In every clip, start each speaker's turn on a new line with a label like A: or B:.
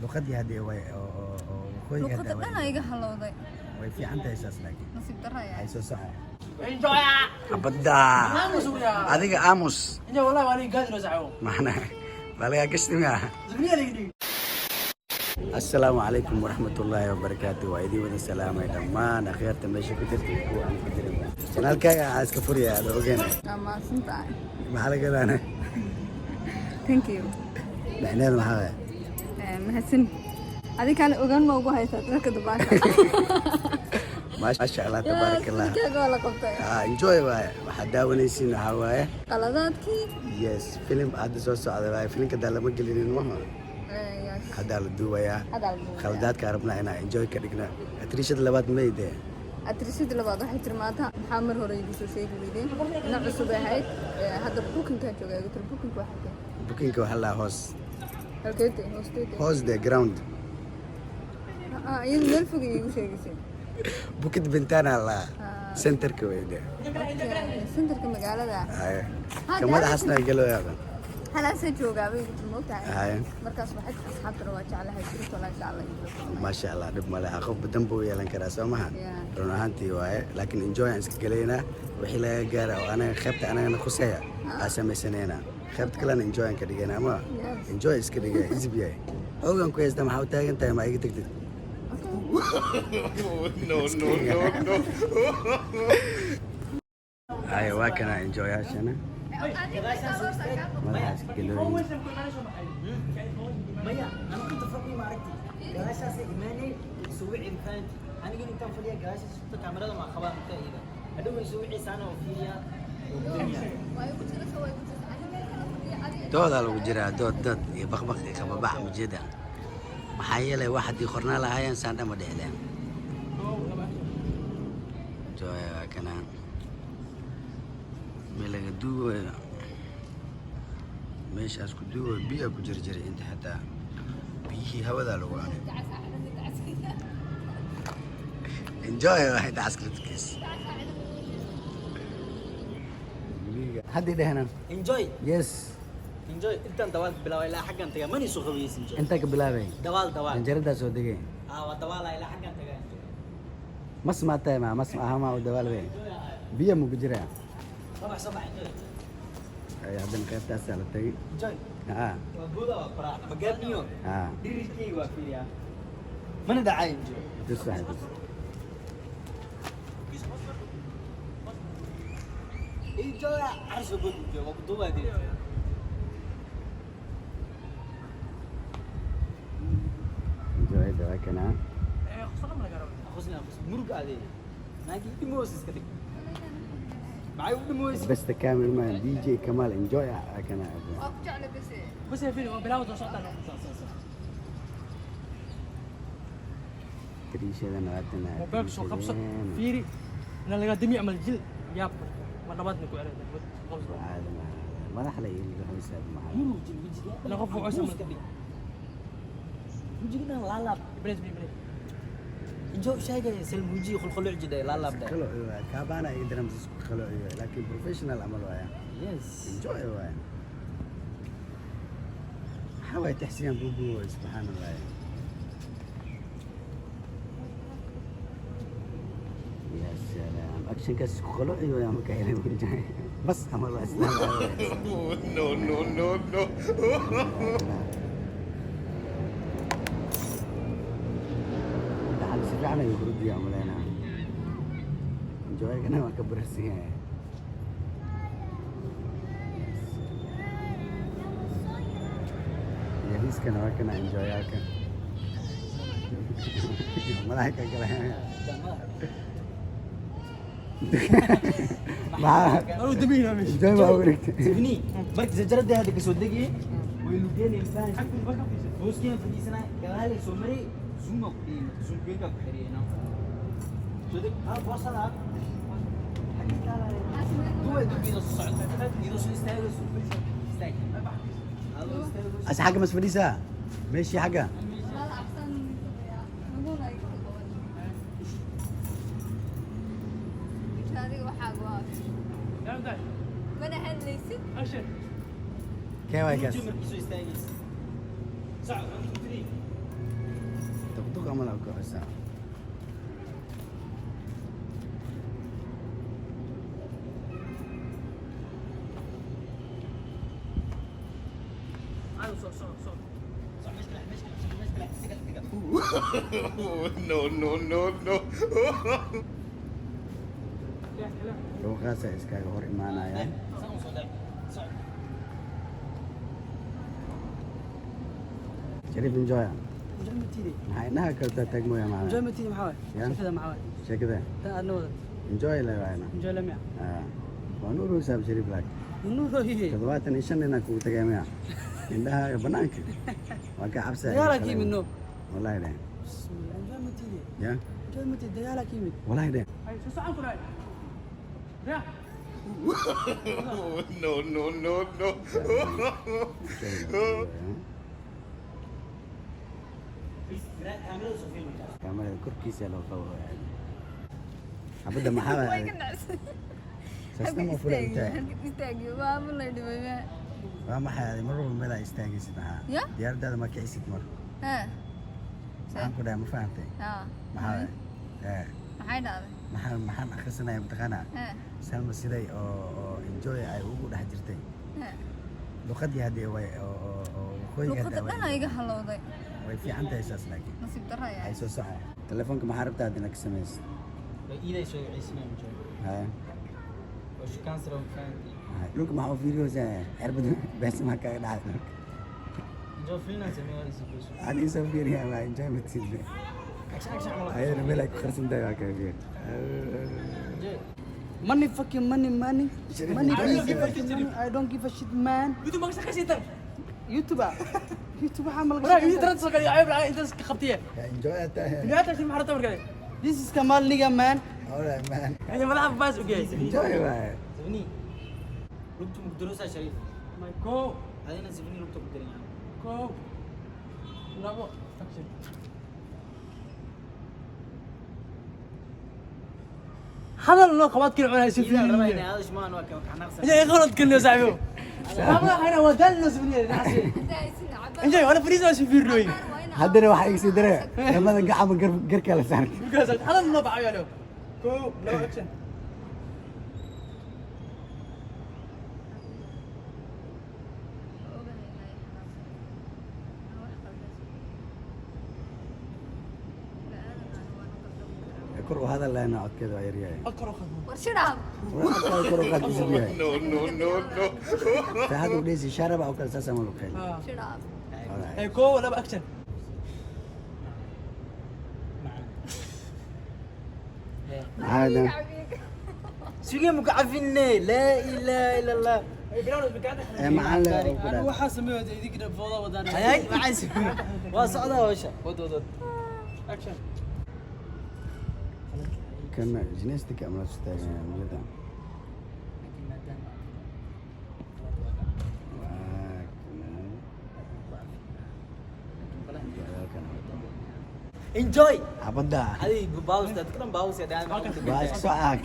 A: luqadii hadee way
B: luqadda dhan ayaga halowday
A: way fiican tahay saas laakiin
B: nasiib darro ayaa
A: ay soo saxa
C: Enjoy!
A: abada
C: Amos ولا؟
A: adiga aamus
C: إنجا والله وأنا قادر أسعو.
A: macna balaga gashtimaa
C: زميلي يقدي.
A: السلام عليكم ورحمة الله وبركاته وأيدي وذا السلام دمان أخيرت ماشي كترت وأنا كترت شنال كاي عايز كفوريا هذا وجينا
B: waa mahadsantahay
A: محل كذا أنا
B: thank you
A: نحن محل
B: mahadsan adi kale ogaan ma ugu haysaa dadka dubaasha
A: ما شاء الله تبارك الله
B: kaaga waa la qabtay
A: enjoy واي waxaa daawanaysiin waxaa waaye
B: qaladaadkii
A: yes film hadda soo socda waaye filimka daa lama gelinin maha haddaa la duubayaa khaladaadka arabnaa inaa enjoy ka dhignaa atriishada labaad mayde
B: atriishada labaad waxay tiri maanta maxaa mar hore igu soo sheegi weydeen ina cusub ahayd hadda bookinkaa joogaa igu tiri bookinka waxaa keen
A: bukinka waxaa laa hoos
B: halkeete hoosteete
A: hoos de ground
B: iyadu meel fog igu sheegaysay
A: bukid bintana laa centerka weyde
B: sentarka magaalada
A: kamada xasna galo yaaba
B: halaasa joogaa bay moogtahay
A: Aye.
B: markaas waxay asxaabtana waa jeclahay jirto la jeclay
A: ما شاء الله dhib male qof badan buu yeelan karaa soo maha
B: Yeah.
A: run ahaantii waaye laakiin enjoy aan iska galaynaa wixii laga gaara oo anaga qaybta anagana khuseeya aa samaysanayna qaybta kalena enjoy aan ka dhigayna ama
B: Yes.
A: enjoy iska dhigay isib yahay hoogan ku haysta maxaa u taagan tahay ma iga tagtid ay waa kana enjoyaashana madaxaas galooyin
C: ميا أنا كنت فاضي ما عرفتي. جالس إيماني يسوي إمكان. أنا قلت أنت فاضي جالس شفت كاميرا ما خبر متأكدة. أدوم يسوي إنسان وفيا.
A: doodaa lagu jiraa dood dad iyo baqbaq iyo kababax mujeda maxaa yeelay wax haddii qornaa lahaayeen saan dhama dhexdeen jooya waa kanaan meel laga duubayo meeshaas ku duubayo biyaa ku jiri jiray inta xataa biyihii hawadaa lagu anay enjoy waa inta caskartkiis haddii dhehnan
C: Enjoy.
A: yes
C: Enjoy. أنت دوال بلا إلى حاجة أنت ماني سو خويس enjoy.
A: intaa ka bilaabay
C: دوال.
A: janjaradaa soo degay
C: ودوال إلى حاجة أنت.
A: mas maa tahay ma mas ahama u dawaalbe biya mu ku jiraa
C: صباح enjoy.
A: ay haddana qaybtaasaa la tagay
C: Enjoy.
A: haa
C: وبودا وقرا. بقابنيو.
A: haa
C: ديريكي وفيا. من دعاء enjoy.
A: dus waxay dus
C: enjoy. عرس بود enjoy. وبدوبا دي.
A: enjoy waa kana
C: خصنا مرق عليه. ناجي دموس كده. معي دموس.
A: besta cameraman dj kamal enjoy waa kana
B: waa ku jeclay base
C: بس يا فيلم بلاو صوت انا.
A: triishadana waa tana
D: موبايلك سو خبصة فيري انا لقى دمي عمل جل ياب ما نباتني كو عليه
A: madax la yiri wuxuu saab maxaa
C: مرق وجهي.
D: انا غفو عسى
C: وجهنا لا لا.
D: بريز بي بريز
C: enjoy شيء سلم وجهي خلخلع جدا لا لا بدا.
A: kalo kaabana ay drums isku kalo laakiin professional amal waaya
C: يس.
A: enjoy waaya maxaa waay taxsiyaan bubu subhanallah يا سلام اكشن كاس خلو ايوه يا مكايل ورجع بس عمل اسلام
E: No, no, no, no.
A: تعال سفعنا يبرد يا مولانا جواي كنا ما كبر السيان يا ريس كنا كنا انجوي كان ملاك كلام ما
D: انا دمي مش
A: زي ما وريت
C: تبني مركز الجرد هذا كسودقي ويلوجين الانسان. بوس كين في سنه كذلك سومري زوم زوم بينك بحرينا. صدق ها وصل هو يدوب الصعد يدوس يستاهل يستاهل.
A: أس حاجة مش فريسة ماشي حاجة
B: wal axsan naguna adiga waxaa waa
D: يا مداي
B: mana hadlaysid
D: اشر
A: كيف هاي كاس
C: مركز يستاهل. صعب.
A: ku amal ku asa
E: No, no, no, no.
A: luuqaasa iskaga hor imaanayaan Sharif enjoy maxay dhaha kartaa tagmooya macna
D: enjoy matidi maxaa waay
A: Ya?
D: shakada maxaa waay
A: sheekada
D: tan aadna wada
A: enjoy la waayna
D: enjoy la miya
A: waa nuuru hisaab Sharif laak
D: nuuro hiye
A: 75 ina ku tagay miya indhaha banaanka waa ka cabsa
D: dagaala ka yimid no
A: wallahi de
D: bismillah enjoy matidi
A: ya
D: enjoy matidi dagaala ka yimid
A: wallahi de
D: ay soo socon kuray ya
E: No, no, no, no.
A: kamarada korkiisa loo qabo xabadda maxaa waay sasta ma fulan
B: istaagi waa ma la dhibay
A: waa maxay mar walba meel ay istaagaysid maxaa
B: Ya?
A: diyaaradaada ma kicisid mar
B: ha
A: maxaan ku dhahay ma fahantay
B: ha
A: maxaa waay
B: maxay dhacday
A: maxaan akhrisanaya mataqaanaa
B: ha
A: salma siday oo enjoy ay ugu dhex jirtay
B: ha
A: luqadii haddii way oo waqooyiga
B: luqada
A: hadda
B: dhan iga halowday
A: way fiican tahay saas laakiin
B: nasiib darro
A: ay
B: ayaa
A: soo socay telefoonka maxaa rabtaa hadda inaad ka samaysid
C: إذا يسوي عيسنا مجال
A: haya
C: وش كان سرهم فانتي
A: dhulka maxaa u fiiriyoosaa cirbada bees maa kaga dhacday
C: جو فينا سميها يسوي
A: aan isoo fiiriyaa waa enjoy matid ayadana meel ay ku qarsan tahay waa kaga fiir
D: money fucking money money money please fucking money I don't give a shit man YouTube ma ka shaqaysan youtuber youtuber xamal wala video trend soo gali ayb inta ka qabtiye
A: yaa enjoy tahay
D: dunyada si maxarta markale this is Kamal nigga man
A: alright man
D: ay madax baas u geey
A: enjoy waay
C: زبني لقطة مقدروسة شريف
D: my go
C: هذين زبني لقطة مقدرين
D: go bravo action هذا اللي قبض كل عنا يسوي
C: إذا ربنا
D: فيه
C: هذا شمان وكم حنقص
D: يا غلط كنا صاحبه هذا هنا ودلنا سبني انجي ولا فريز ولا في الروي
A: haddana waxaa iga sii daraya lamada gacaba garkaa la saaray
D: هذا اللي بعيا له go no action
A: kor u hadal lehna codkeeda waa yaryahay
D: اكره خدمه
B: war shiraab
A: codkeeda kor u qaad isub yahay
E: No, no, no, no.
A: saxad u dheysi sharaba oo kale saas ama lu qeyl
B: shiraab
D: اي جو ولا اكشن
A: عادة
C: سوقي مكعفيني لا إله إلا الله
A: معلم
D: انا waxaa sameeyo idinka foodo wadaan
C: هاي ما عايز واسعدها وش
D: ود action
A: كان جنستك أم لا تستاهل ملدا
C: انجوي
A: عبدا
C: هذه باوس تذكرون باوس يا دائما
A: واش ساعة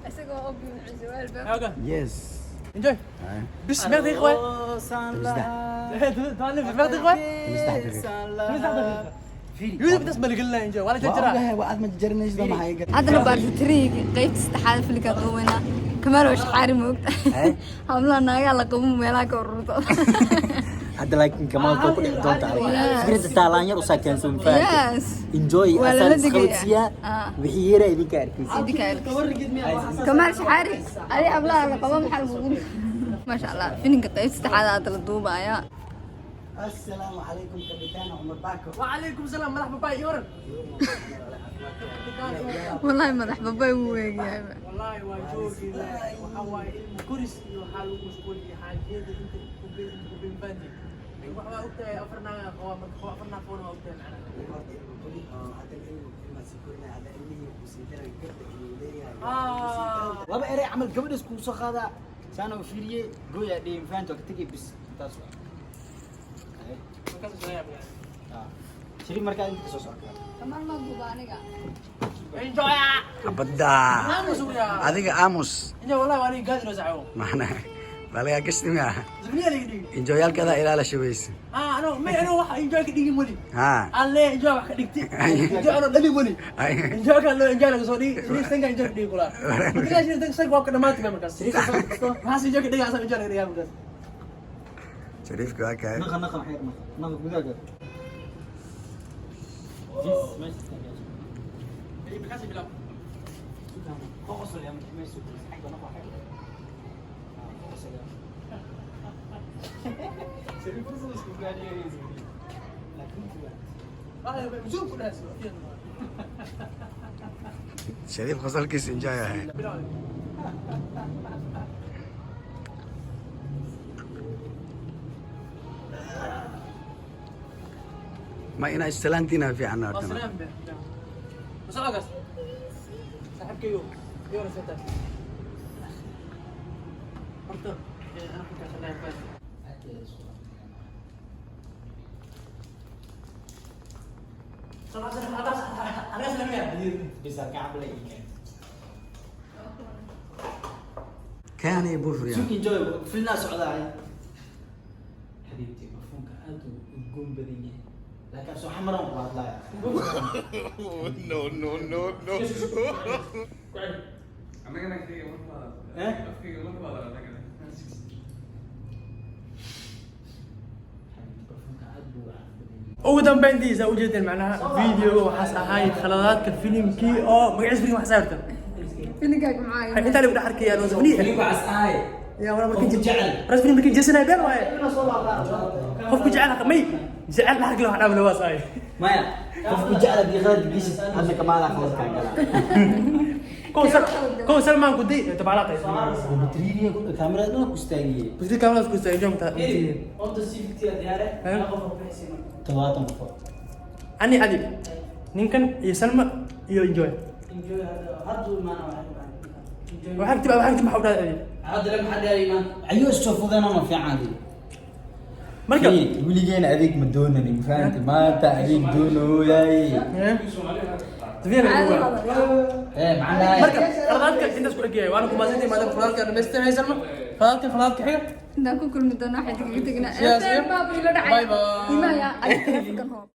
B: isagoo og ciwaal ba
A: يس
D: enjoy بس ما دقيقة ما دقيقة يوسف بالنسبة لي قلنا انجوي ولا تجرى
A: وعد ما تجرنيش ده ما هيقدر
B: haddana baartiriigi qaybta saddexaad filika qaweyna kamaal waa shaxaari moogta hablaha naagaa la qabo meelaha ka ururto
C: هذا لكن كمان كوكو دونت عارف فكرة تالانير وساكن سوم فاهم
B: yes
C: انجوي
B: ولا لا
C: أساس
B: دقيقة.
C: خوتيا وحيرة إذا كاركيس
B: kamaal shaxaari adi hablaha la qabo maxaa lagugu ما شاء الله fininka qaybta saddexaad aad la duubaya
A: السلام عليكم كابتن عمر باكر
D: وعليكم السلام مرحبا باي يورن
B: wallahi madax babay uu weegyahay
D: والله واجوكي وحواي كورس وحال مشغول في حاجات انت كوبين باندي وحوا وقتها افرنا قوام افرنا فون وقتها معنا
C: لما إيري عمل قبل اسكو سخاذا سانا وفيريه قويا ديم فانتو كتكي بس تاسو شريف مركز انت كسو ساكا
B: kamaal ma duuba aniga
D: انجوي
A: عبدا
D: اموس ويا
A: هذيك اموس
D: انجوي والله وانا قادر ازعو
A: معنا Balaga kashtima.
D: زميلي اللي يدي
A: Enjoy كذا إلى على شويس.
D: انا واحد انجوي كدي مولي
A: ها.
D: الله انجوي واحد كدي انجوي انا دلي مولي
A: أي.
D: انجوي كان لو انجوي لك سودي سري سنجا انجوي كدي كولا كده شيء ده سيك واقع ما تبي مكان ما سي انجوي كدي اصلا انجوي كدي مكان
A: شريف كذا كذا.
C: نخ حير نخ بدك جيس ماشي اي بكاسي بلا فوق يا ماشي حاجه نخ حير سري فرصه اسكو قاعد يزيد لكن
D: بشوف كل هذا
A: شريف خسر كيس enjoy هاي. ما إنا استلانتنا في عنا أردنا.
D: سلام بس اقص صاحب كيو يوم ستة مرتب انا كنت خليها بس
C: bisa kabel ini.
A: كان يبوف
C: شو
A: ريال.
C: كنجوي في الناس عضاعي. حبيبتي مفهوم كأنتو تقوم بديني. لكن سو حمرا والله.
E: No, no, no, no.
D: ugu dambeyntiisa ujeedeen macnaha video waxaas ahayd khaladaadka filimkii oo magaciisa filim wax saarta
B: filimkaaga maxaa
D: inta lagu dhaxarkaya loo sabniye
C: Filimku casaay.
D: يا ولا
C: قف
D: مركز
C: جعل.
D: راس فيلم مركز جسنا بين واي قف جعل مي جعل حق له حرام لواس هاي
C: مايا قف جعل بيغاد بيش هذا كمال خلاص كان
D: كون سلمان كودي تبعلاته
C: بتريني كاميرا دو كستاغي
D: بس دي كاميرا كنت يوم تا
C: انت سيفتي دياره تواتم فوق
D: اني علي نينكن يسلم يو انجوي
C: انجوي هذا هذا ما انا
D: وحكتب محاولة علي
C: هذا لم حد ايمان ايوه شوفوا ذا ما في عادي
D: مركب
C: ولي جينا عليك مدونني فهمت ما انت عليك دونو ياي
D: تبين
C: ايه معنا
D: مركب خلاص انت اسكو اجي وانا كما زيد ما دام خلاص كان بس انا يسلم خلاص حاجه
B: intaan ku kulmi doonaa waxay degdegna
D: Sidaas iyo-
B: baab ila dhacay
D: Bye bye.
B: imaya ay telefonkan hoo